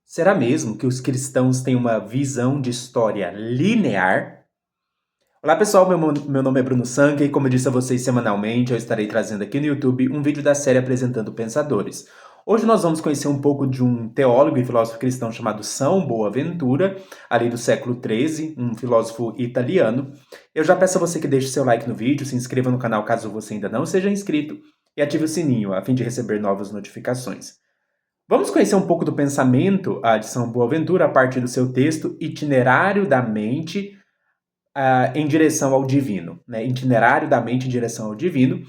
Será mesmo que os cristãos têm uma visão de história linear? Olá pessoal, meu nome é Bruno Sangue e como eu disse a vocês semanalmente, eu estarei trazendo aqui no YouTube um vídeo da série Apresentando Pensadores. Hoje nós vamos conhecer um pouco de um teólogo e filósofo cristão chamado São Boaventura, ali do século XIII, um filósofo italiano. Eu já peço a você que deixe seu like no vídeo, se inscreva no canal caso você ainda não seja inscrito e ative o sininho a fim de receber novas notificações. Vamos conhecer um pouco do pensamento de São Boaventura a partir do seu texto Itinerário da Mente em direção ao divino, né? Itinerário da mente em direção ao divino,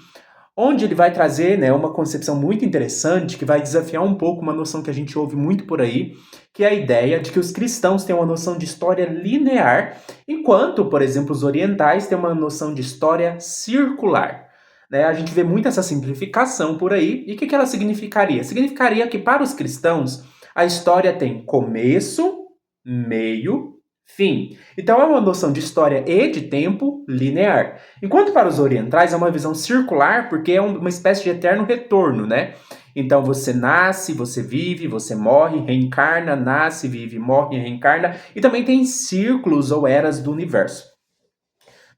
onde ele vai trazer, né, uma concepção muito interessante que vai desafiar um pouco uma noção que a gente ouve muito por aí, que é a ideia de que os cristãos têm uma noção de história linear, enquanto, por exemplo, os orientais têm uma noção de história circular. Né? A gente vê muito essa simplificação por aí. E o que ela significaria? Significaria que para os cristãos a história tem começo, meio, fim. Então é uma noção de história e de tempo linear. Enquanto para os orientais é uma visão circular, porque é uma espécie de eterno retorno, né? Então você nasce, você vive, você morre, reencarna, nasce, vive, morre, reencarna, e também tem círculos ou eras do universo.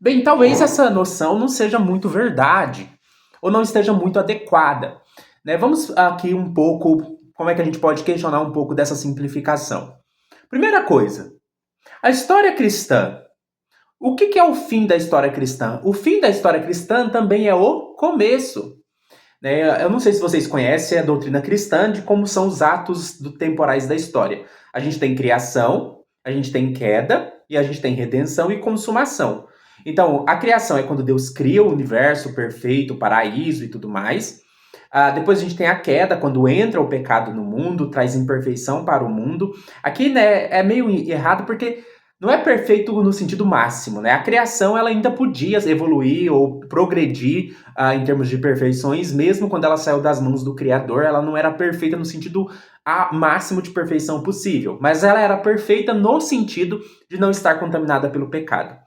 Bem, talvez essa noção não seja muito verdade, ou não esteja muito adequada. Né? Vamos aqui um pouco, como é que a gente pode questionar um pouco dessa simplificação. Primeira coisa, a história cristã. O que é o fim da história cristã? O fim da história cristã também é o começo. Né? Eu não sei se vocês conhecem a doutrina cristã de como são os atos temporais da história. A gente tem criação, a gente tem queda, e a gente tem redenção e consumação. Então, a criação é quando Deus cria o universo perfeito, o paraíso e tudo mais. Depois a gente tem a queda, quando entra o pecado no mundo, traz imperfeição para o mundo. Aqui, né, é meio errado porque não é perfeito no sentido máximo, né? A criação ela ainda podia evoluir ou progredir em termos de perfeições, mesmo quando ela saiu das mãos do Criador, ela não era perfeita no sentido máximo de perfeição possível, mas ela era perfeita no sentido de não estar contaminada pelo pecado.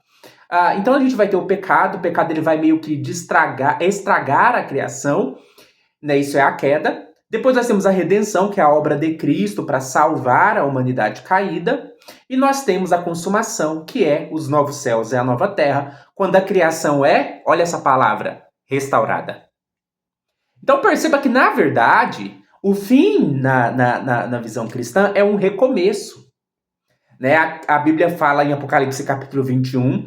Então a gente vai ter o pecado ele vai meio que estragar a criação, né? Isso é a queda. Depois nós temos a redenção, que é a obra de Cristo para salvar a humanidade caída. E nós temos a consumação, que é os novos céus e a nova terra, quando a criação é, olha essa palavra, restaurada. Então perceba que, na verdade, o fim na visão cristã é um recomeço. Né? A Bíblia fala em Apocalipse capítulo 21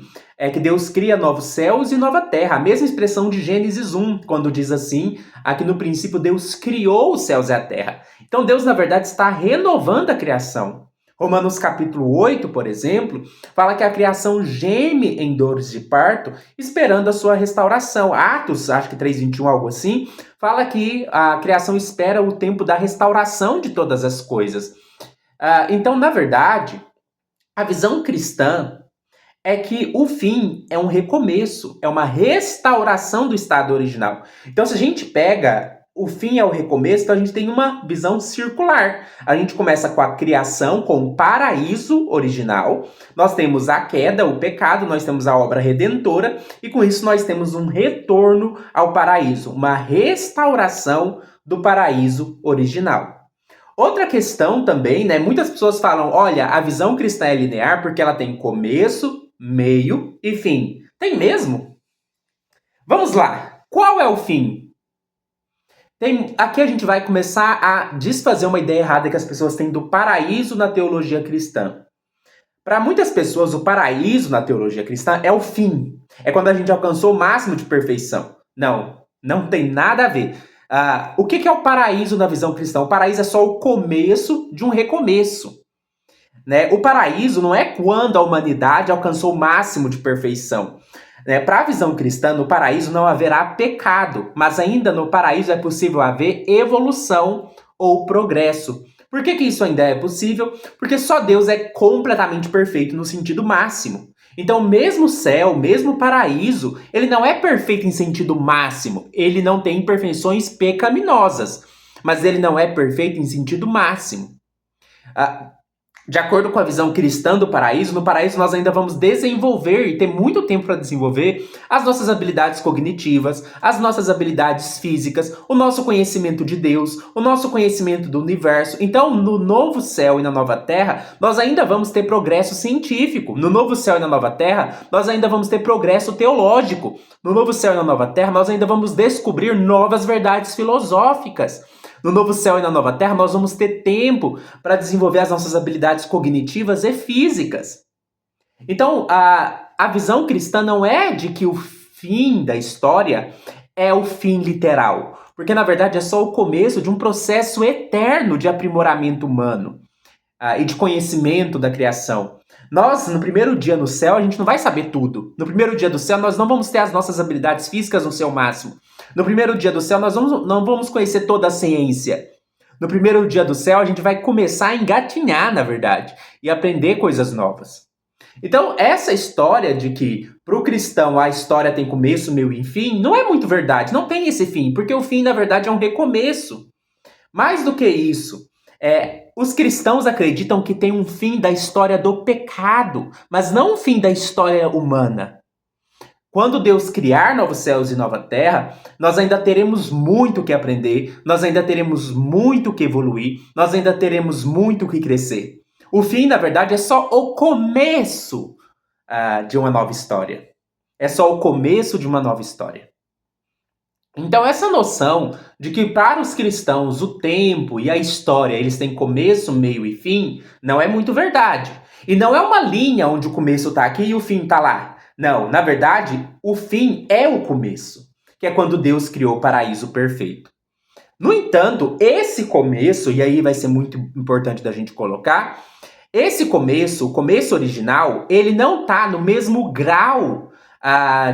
que Deus cria novos céus e nova terra. A mesma expressão de Gênesis 1, quando diz assim, aqui no princípio Deus criou os céus e a terra. Então Deus, na verdade, está renovando a criação. Romanos capítulo 8, por exemplo, fala que a criação geme em dores de parto, esperando a sua restauração. Atos, acho que 3:21, algo assim, fala que a criação espera o tempo da restauração de todas as coisas. Então, na verdade, a visão cristã é que o fim é um recomeço, é uma restauração do estado original. Então, se a gente pega o fim é o recomeço, então a gente tem uma visão circular. A gente começa com a criação, com o paraíso original, nós temos a queda, o pecado, nós temos a obra redentora, e com isso nós temos um retorno ao paraíso, uma restauração do paraíso original. Outra questão também, né? Muitas pessoas falam, olha, a visão cristã é linear porque ela tem começo, meio e fim. Tem mesmo? Vamos lá. Qual é o fim? Aqui a gente vai começar a desfazer uma ideia errada que as pessoas têm do paraíso na teologia cristã. Para muitas pessoas, o paraíso na teologia cristã é o fim. É quando a gente alcançou o máximo de perfeição. Não, não tem nada a ver. O que é o paraíso na visão cristã? O paraíso é só o começo de um recomeço. Né? O paraíso não é quando a humanidade alcançou o máximo de perfeição. Né? Para a visão cristã, no paraíso não haverá pecado, mas ainda no paraíso é possível haver evolução ou progresso. Por que isso ainda é possível? Porque só Deus é completamente perfeito no sentido máximo. Então, mesmo o céu, mesmo o paraíso, ele não é perfeito em sentido máximo. Ele não tem imperfeições pecaminosas, mas ele não é perfeito em sentido máximo. De acordo com a visão cristã do paraíso, no paraíso nós ainda vamos desenvolver e ter muito tempo para desenvolver as nossas habilidades cognitivas, as nossas habilidades físicas, o nosso conhecimento de Deus, o nosso conhecimento do universo. Então, no novo céu e na nova terra, nós ainda vamos ter progresso científico. No novo céu e na nova terra, nós ainda vamos ter progresso teológico. No novo céu e na nova terra, nós ainda vamos descobrir novas verdades filosóficas. No novo céu e na nova terra, nós vamos ter tempo para desenvolver as nossas habilidades cognitivas e físicas. Então, a visão cristã não é de que o fim da história é o fim literal, porque na verdade é só o começo de um processo eterno de aprimoramento humano e de conhecimento da criação. Nós, no primeiro dia no céu, a gente não vai saber tudo. No primeiro dia do céu, nós não vamos ter as nossas habilidades físicas no seu máximo. No primeiro dia do céu, nós não vamos conhecer toda a ciência. No primeiro dia do céu, a gente vai começar a engatinhar, na verdade, e aprender coisas novas. Então, essa história de que para o cristão a história tem começo, meio e fim, não é muito verdade. Não tem esse fim, porque o fim, na verdade, é um recomeço. Mais do que isso, os cristãos acreditam que tem um fim da história do pecado, mas não um fim da história humana. Quando Deus criar novos céus e nova terra, nós ainda teremos muito que aprender, nós ainda teremos muito que evoluir, nós ainda teremos muito que crescer. O fim, na verdade, é só o começo de uma nova história. É só o começo de uma nova história. Então, essa noção de que para os cristãos o tempo e a história eles têm começo, meio e fim, não é muito verdade. E não é uma linha onde o começo está aqui e o fim está lá. Não, na verdade, o fim é o começo, que é quando Deus criou o paraíso perfeito. No entanto, esse começo, e aí vai ser muito importante da gente colocar, esse começo, o começo original, ele não está no mesmo grau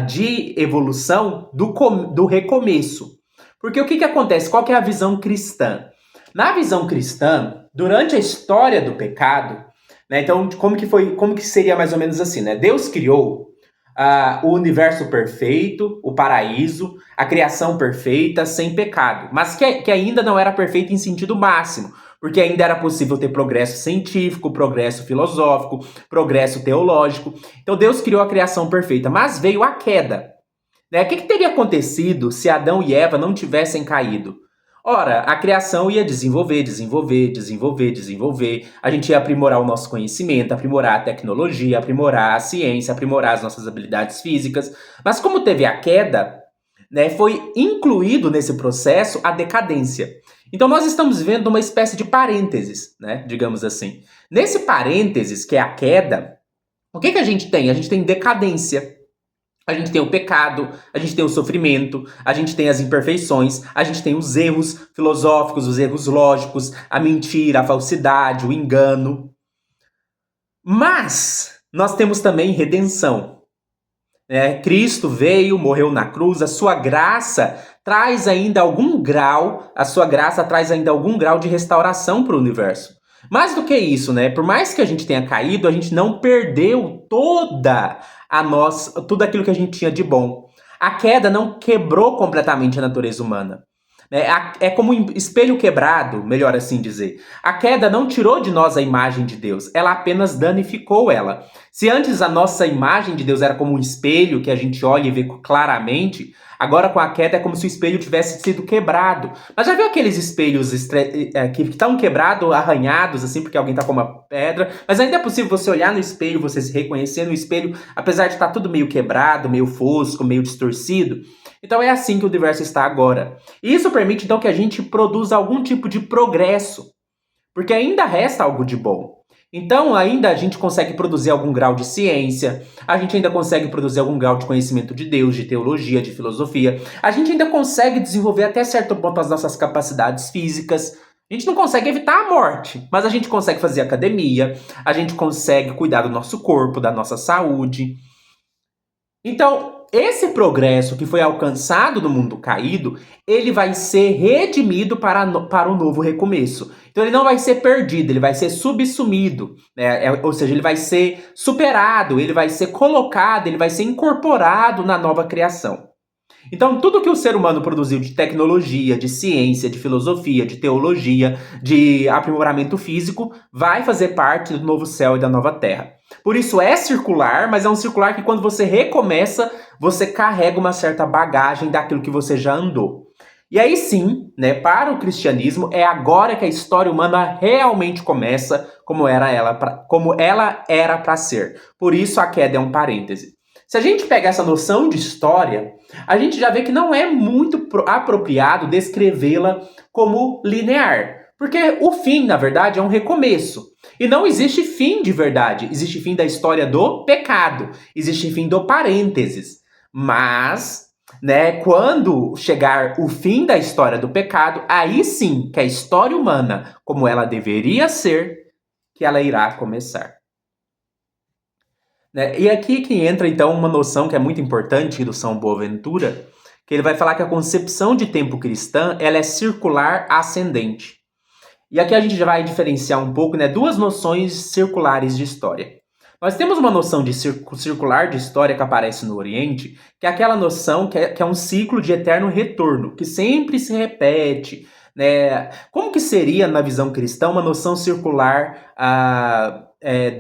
de evolução do recomeço. Porque o que acontece? Qual que é a visão cristã? Na visão cristã, durante a história do pecado, né, então como que seria mais ou menos assim, né? Deus criou o universo perfeito, o paraíso, a criação perfeita, sem pecado, mas que ainda não era perfeito em sentido máximo, porque ainda era possível ter progresso científico, progresso filosófico, progresso teológico. Então Deus criou a criação perfeita, mas veio a queda. Né? O que teria acontecido se Adão e Eva não tivessem caído? Ora, a criação ia desenvolver. A gente ia aprimorar o nosso conhecimento, aprimorar a tecnologia, aprimorar a ciência, aprimorar as nossas habilidades físicas. Mas como teve a queda, né, foi incluído nesse processo a decadência. Então nós estamos vendo uma espécie de parênteses, né, digamos assim. Nesse parênteses, que é a queda, o que a gente tem? A gente tem decadência. A gente tem o pecado, a gente tem o sofrimento, a gente tem as imperfeições, a gente tem os erros filosóficos, os erros lógicos, a mentira, a falsidade, o engano. Mas nós temos também redenção. Cristo veio, morreu na cruz, a sua graça traz ainda algum grau, de restauração para o universo. Mais do que isso, né? Por mais que a gente tenha caído, a gente não perdeu tudo aquilo que a gente tinha de bom. A queda não quebrou completamente a natureza humana. É como um espelho quebrado, melhor assim dizer. A queda não tirou de nós a imagem de Deus, ela apenas danificou ela. Se antes a nossa imagem de Deus era como um espelho que a gente olha e vê claramente, agora com a queda é como se o espelho tivesse sido quebrado. Mas já viu aqueles espelhos que estão quebrados, arranhados, assim, porque alguém tá com uma pedra? Mas ainda é possível você olhar no espelho, você se reconhecer no espelho, apesar de estar tudo meio quebrado, meio fosco, meio distorcido. Então é assim que o universo está agora. E isso permite, então, que a gente produza algum tipo de progresso, porque ainda resta algo de bom. Então, ainda a gente consegue produzir algum grau de ciência, a gente ainda consegue produzir algum grau de conhecimento de Deus, de teologia, de filosofia. A gente ainda consegue desenvolver até certo ponto as nossas capacidades físicas. A gente não consegue evitar a morte, mas a gente consegue fazer academia, a gente consegue cuidar do nosso corpo, da nossa saúde. Então, esse progresso que foi alcançado no mundo caído, ele vai ser redimido para um novo recomeço. Então ele não vai ser perdido, ele vai ser subsumido, né? Ou seja, ele vai ser superado, ele vai ser colocado, ele vai ser incorporado na nova criação. Então, tudo que o ser humano produziu de tecnologia, de ciência, de filosofia, de teologia, de aprimoramento físico, vai fazer parte do novo céu e da nova terra. Por isso é circular, mas é um circular que quando você recomeça, você carrega uma certa bagagem daquilo que você já andou. E aí sim, né, para o cristianismo, é agora que a história humana realmente começa como ela era para ser. Por isso a queda é um parêntese. Se a gente pega essa noção de história, a gente já vê que não é muito apropriado descrevê-la como linear. Porque o fim, na verdade, é um recomeço. E não existe fim de verdade. Existe fim da história do pecado. Existe fim do parênteses. Mas, né, quando chegar o fim da história do pecado, aí sim que a história humana, como ela deveria ser, que ela irá começar. Né? E aqui que entra, então, uma noção que é muito importante do São Boaventura, que ele vai falar que a concepção de tempo cristã ela é circular ascendente. E aqui a gente já vai diferenciar um pouco, né, duas noções circulares de história. Nós temos uma noção de circular de história que aparece no Oriente, que é aquela noção que é um ciclo de eterno retorno, que sempre se repete. Né? Como que seria, na visão cristã, uma noção circular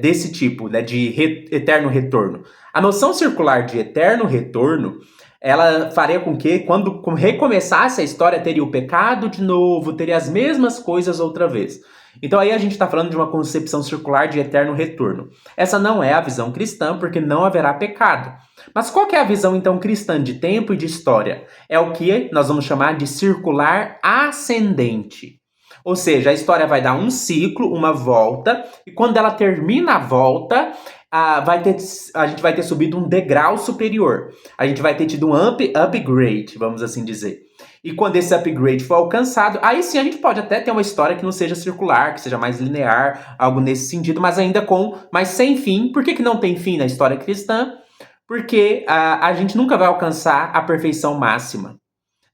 desse tipo, né, de eterno retorno? A noção circular de eterno retorno ela faria com que, quando recomeçasse a história, teria o pecado de novo, teria as mesmas coisas outra vez. Então aí a gente está falando de uma concepção circular de eterno retorno. Essa não é a visão cristã, porque não haverá pecado. Mas qual que é a visão, então, cristã de tempo e de história? É o que nós vamos chamar de circular ascendente. Ou seja, a história vai dar um ciclo, uma volta, e quando ela termina a volta, a gente vai ter subido um degrau superior. A gente vai ter tido um upgrade, vamos assim dizer. E quando esse upgrade for alcançado, aí sim a gente pode até ter uma história que não seja circular, que seja mais linear, algo nesse sentido, mas ainda mas sem fim. Por que não tem fim na história cristã? Porque a gente nunca vai alcançar a perfeição máxima.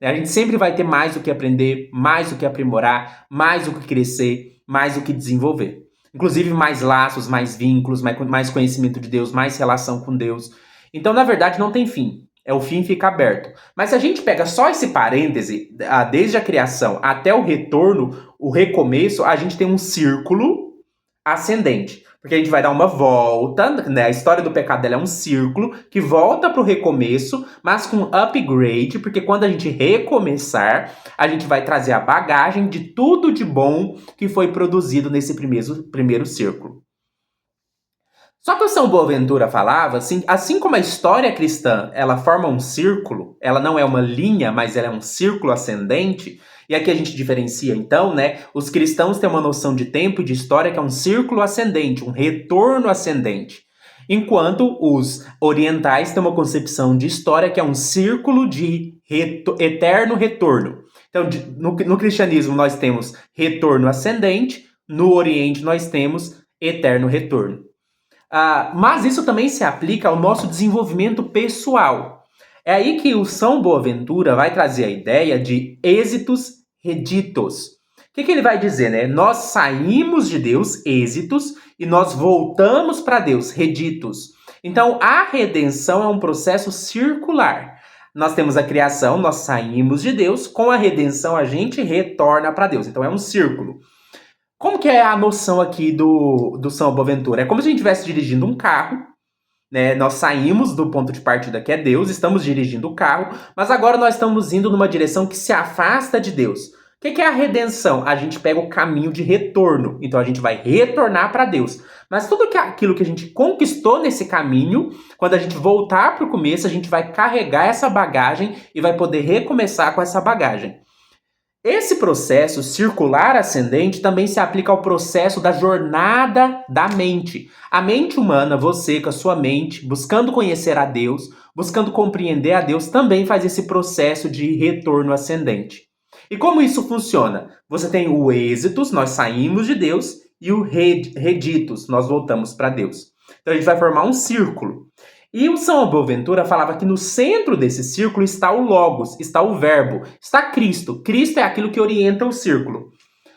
A gente sempre vai ter mais o que aprender, mais o que aprimorar, mais o que crescer, mais o que desenvolver. Inclusive mais laços, mais vínculos, mais conhecimento de Deus, mais relação com Deus. Então, na verdade, não tem fim. O fim fica aberto. Mas se a gente pega só esse parêntese, desde a criação até o retorno, o recomeço, a gente tem um círculo ascendente. Porque a gente vai dar uma volta, né? A história do pecado dela é um círculo que volta para o recomeço, mas com upgrade, porque quando a gente recomeçar, a gente vai trazer a bagagem de tudo de bom que foi produzido nesse primeiro círculo. Só que o São Boaventura falava, assim como a história cristã ela forma um círculo, ela não é uma linha, mas ela é um círculo ascendente, e aqui a gente diferencia, então, né? Os cristãos têm uma noção de tempo e de história que é um círculo ascendente, um retorno ascendente. Enquanto os orientais têm uma concepção de história que é um círculo de eterno retorno. Então, no cristianismo nós temos retorno ascendente, no Oriente nós temos eterno retorno. Mas isso também se aplica ao nosso desenvolvimento pessoal. É aí que o São Boaventura vai trazer a ideia de êxitos reditos. O que ele vai dizer, né? Nós saímos de Deus, êxitos, e nós voltamos para Deus, reditos. Então, a redenção é um processo circular. Nós temos a criação, nós saímos de Deus, com a redenção a gente retorna para Deus. Então, é um círculo. Como que é a noção aqui do São Boaventura? É como se a gente estivesse dirigindo um carro, né? Nós saímos do ponto de partida que é Deus, estamos dirigindo o carro, mas agora nós estamos indo numa direção que se afasta de Deus. O que é a redenção? A gente pega o caminho de retorno, então a gente vai retornar para Deus. Mas tudo aquilo que a gente conquistou nesse caminho, quando a gente voltar para o começo, a gente vai carregar essa bagagem e vai poder recomeçar com essa bagagem. Esse processo circular ascendente também se aplica ao processo da jornada da mente. A mente humana, você com a sua mente, buscando conhecer a Deus, buscando compreender a Deus, também faz esse processo de retorno ascendente. E como isso funciona? Você tem o êxitos, nós saímos de Deus, e o reditos, nós voltamos para Deus. Então a gente vai formar um círculo. E o São Boaventura falava que no centro desse círculo está o Logos, está o Verbo, está Cristo. Cristo é aquilo que orienta o círculo.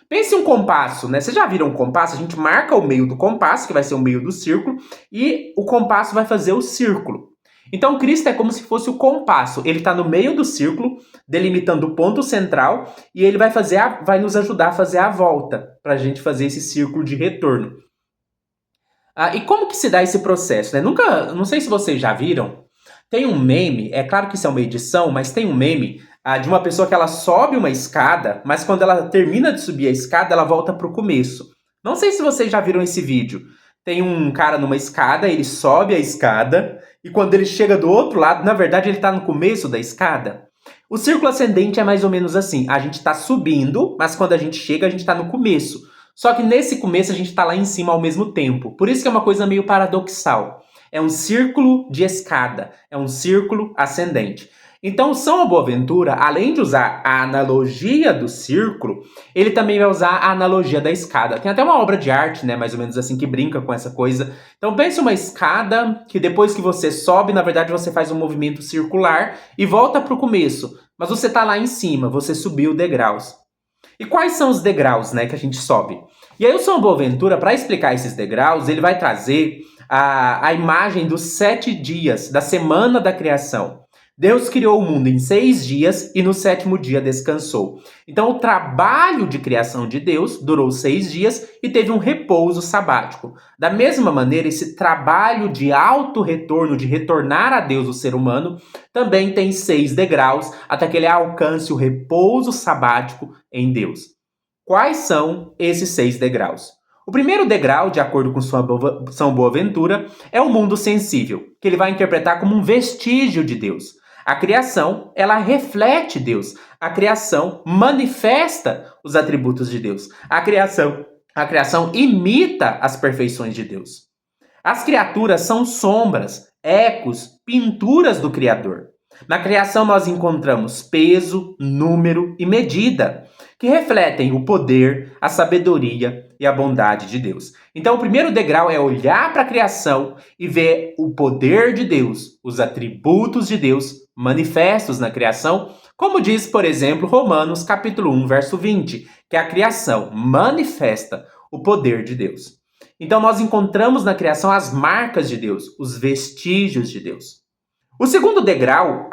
Pense um compasso, né? Vocês já viram um compasso? A gente marca o meio do compasso, que vai ser o meio do círculo, e o compasso vai fazer o círculo. Então Cristo é como se fosse o compasso. Ele está no meio do círculo, delimitando o ponto central, e ele vai nos ajudar a fazer a volta, para a gente fazer esse círculo de retorno. E como que se dá esse processo, né? Não sei se vocês já viram, tem um meme, é claro que isso é uma edição, mas tem um meme de uma pessoa que ela sobe uma escada, mas quando ela termina de subir a escada, ela volta para o começo. Não sei se vocês já viram esse vídeo. Tem um cara numa escada, ele sobe a escada, e quando ele chega do outro lado, na verdade ele está no começo da escada. O círculo ascendente é mais ou menos assim. A gente está subindo, mas quando a gente chega, a gente está no começo. Só que nesse começo a gente está lá em cima ao mesmo tempo. Por isso que é uma coisa meio paradoxal. É um círculo de escada, é um círculo ascendente. Então, São Boaventura, além de usar a analogia do círculo, ele também vai usar a analogia da escada. Tem até uma obra de arte, né, mais ou menos assim, que brinca com essa coisa. Então, pense uma escada que depois que você sobe, na verdade você faz um movimento circular e volta para o começo. Mas você está lá em cima, você subiu degraus. E quais são os degraus, né, que a gente sobe? E aí o São Boaventura, para explicar esses degraus, ele vai trazer a imagem dos 7 dias da semana da criação. Deus criou o mundo em 6 dias e no 7º dia descansou. Então o trabalho de criação de Deus durou 6 dias e teve um repouso sabático. Da mesma maneira, esse trabalho de auto-retorno, de retornar a Deus o ser humano, também tem 6 degraus até que ele alcance o repouso sabático em Deus. Quais são esses 6 degraus? O primeiro degrau, de acordo com São Boaventura, é o mundo sensível, que ele vai interpretar como um vestígio de Deus. A criação, ela reflete Deus. A criação manifesta os atributos de Deus. A criação imita as perfeições de Deus. As criaturas são sombras, ecos, pinturas do Criador. Na criação nós encontramos peso, número e medida, que refletem o poder, a sabedoria e a bondade de Deus. Então o primeiro degrau é olhar para a criação e ver o poder de Deus, os atributos de Deus manifestos na criação, como diz, por exemplo, Romanos capítulo 1, verso 20, que a criação manifesta o poder de Deus. Então nós encontramos na criação as marcas de Deus, os vestígios de Deus. O segundo degrau,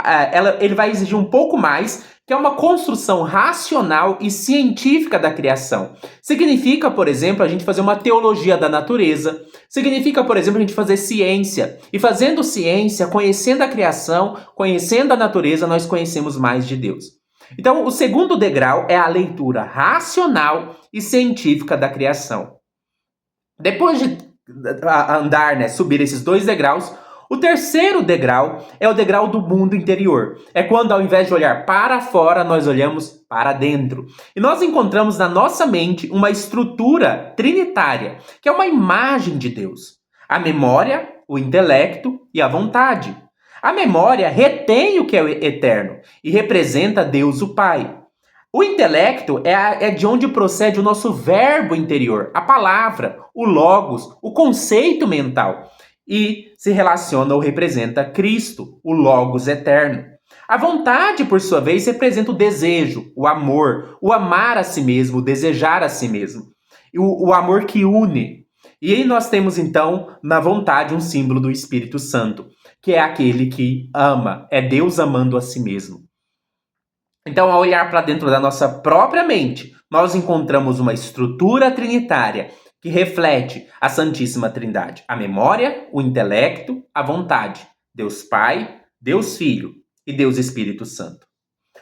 ele vai exigir um pouco mais, que é uma construção racional e científica da criação. Significa, por exemplo, a gente fazer uma teologia da natureza. Significa, por exemplo, a gente fazer ciência. E fazendo ciência, conhecendo a criação, conhecendo a natureza, nós conhecemos mais de Deus. Então, o segundo degrau é a leitura racional e científica da criação. Depois de andar, subir esses 2 degraus, o terceiro degrau é o degrau do mundo interior. É quando, ao invés de olhar para fora, nós olhamos para dentro. E nós encontramos na nossa mente uma estrutura trinitária, que é uma imagem de Deus. A memória, o intelecto e a vontade. A memória retém o que é eterno e representa Deus o Pai. O intelecto é de onde procede o nosso verbo interior, a palavra, o logos, o conceito mental. E se relaciona ou representa Cristo, o Logos eterno. A vontade, por sua vez, representa o desejo, o amor, o amar a si mesmo, o desejar a si mesmo. O amor que une. E aí nós temos, então, na vontade, um símbolo do Espírito Santo, que é aquele que ama, é Deus amando a si mesmo. Então, ao olhar para dentro da nossa própria mente, nós encontramos uma estrutura trinitária que reflete a Santíssima Trindade. A memória, o intelecto, a vontade. Deus Pai, Deus Filho e Deus Espírito Santo.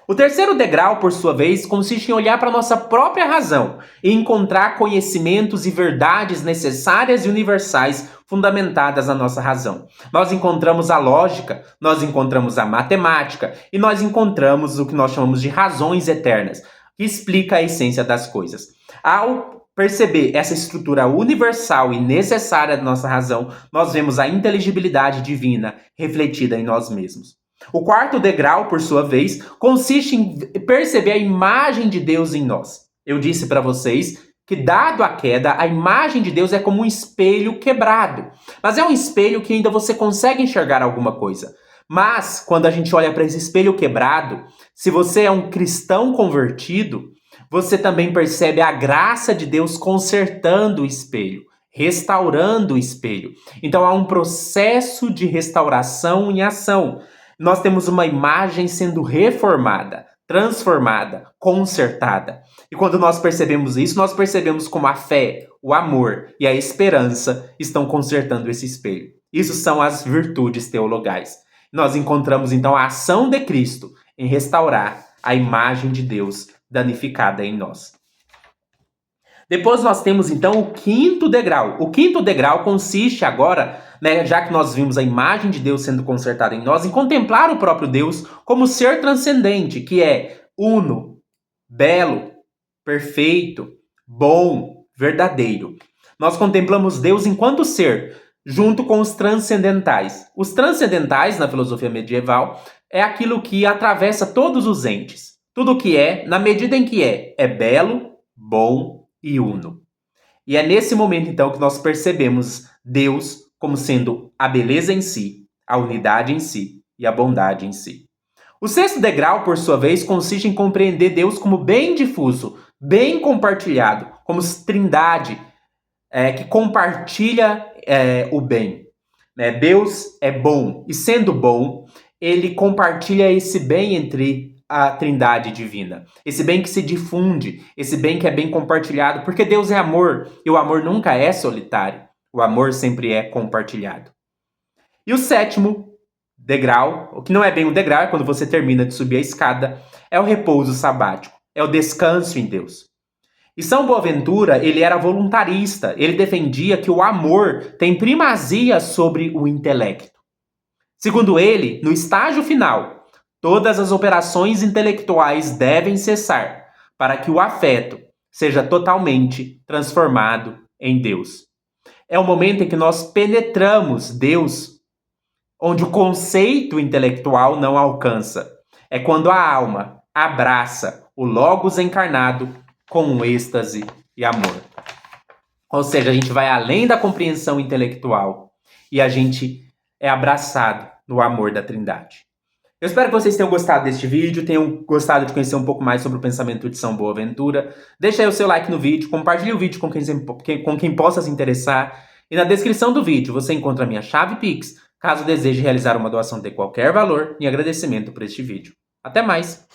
O terceiro degrau, por sua vez, consiste em olhar para a nossa própria razão e encontrar conhecimentos e verdades necessárias e universais fundamentadas na nossa razão. Nós encontramos a lógica, nós encontramos a matemática e nós encontramos o que nós chamamos de razões eternas, que explica a essência das coisas. Ao perceber essa estrutura universal e necessária da nossa razão, nós vemos a inteligibilidade divina refletida em nós mesmos. O quarto degrau, por sua vez, consiste em perceber a imagem de Deus em nós. Eu disse para vocês que, dado a queda, a imagem de Deus é como um espelho quebrado. Mas é um espelho que ainda você consegue enxergar alguma coisa. Mas, quando a gente olha para esse espelho quebrado, se você é um cristão convertido, você também percebe a graça de Deus consertando o espelho, restaurando o espelho. Então há um processo de restauração em ação. Nós temos uma imagem sendo reformada, transformada, consertada. E quando nós percebemos isso, nós percebemos como a fé, o amor e a esperança estão consertando esse espelho. Isso são as virtudes teologais. Nós encontramos então a ação de Cristo em restaurar a imagem de Deus danificada em nós. Depois nós temos então o quinto degrau. O quinto degrau consiste agora, já que nós vimos a imagem de Deus sendo consertada em nós, em contemplar o próprio Deus como ser transcendente, que é uno, belo, perfeito, bom, verdadeiro. Nós contemplamos Deus enquanto ser, junto com os transcendentais. Os transcendentais, na filosofia medieval, é aquilo que atravessa todos os entes. Tudo que é, na medida em que é belo, bom e uno. E é nesse momento, então, que nós percebemos Deus como sendo a beleza em si, a unidade em si e a bondade em si. O sexto degrau, por sua vez, consiste em compreender Deus como bem difuso, bem compartilhado, como trindade, que compartilha o bem. Deus é bom, e sendo bom, ele compartilha esse bem entre a trindade divina. Esse bem que se difunde, esse bem que é bem compartilhado, porque Deus é amor, e o amor nunca é solitário. O amor sempre é compartilhado. E o sétimo degrau, o que não é bem um degrau, é quando você termina de subir a escada, é o repouso sabático, é o descanso em Deus. E São Boaventura, ele era voluntarista, ele defendia que o amor tem primazia sobre o intelecto. Segundo ele, no estágio final, todas as operações intelectuais devem cessar para que o afeto seja totalmente transformado em Deus. É o momento em que nós penetramos Deus, onde o conceito intelectual não alcança. É quando a alma abraça o Logos encarnado com êxtase e amor. Ou seja, a gente vai além da compreensão intelectual e a gente é abraçado no amor da Trindade. Eu espero que vocês tenham gostado deste vídeo, tenham gostado de conhecer um pouco mais sobre o pensamento de São Boaventura. Deixa aí o seu like no vídeo, compartilhe o vídeo com quem possa se interessar. E na descrição do vídeo você encontra a minha chave Pix, caso deseje realizar uma doação de qualquer valor em agradecimento por este vídeo. Até mais!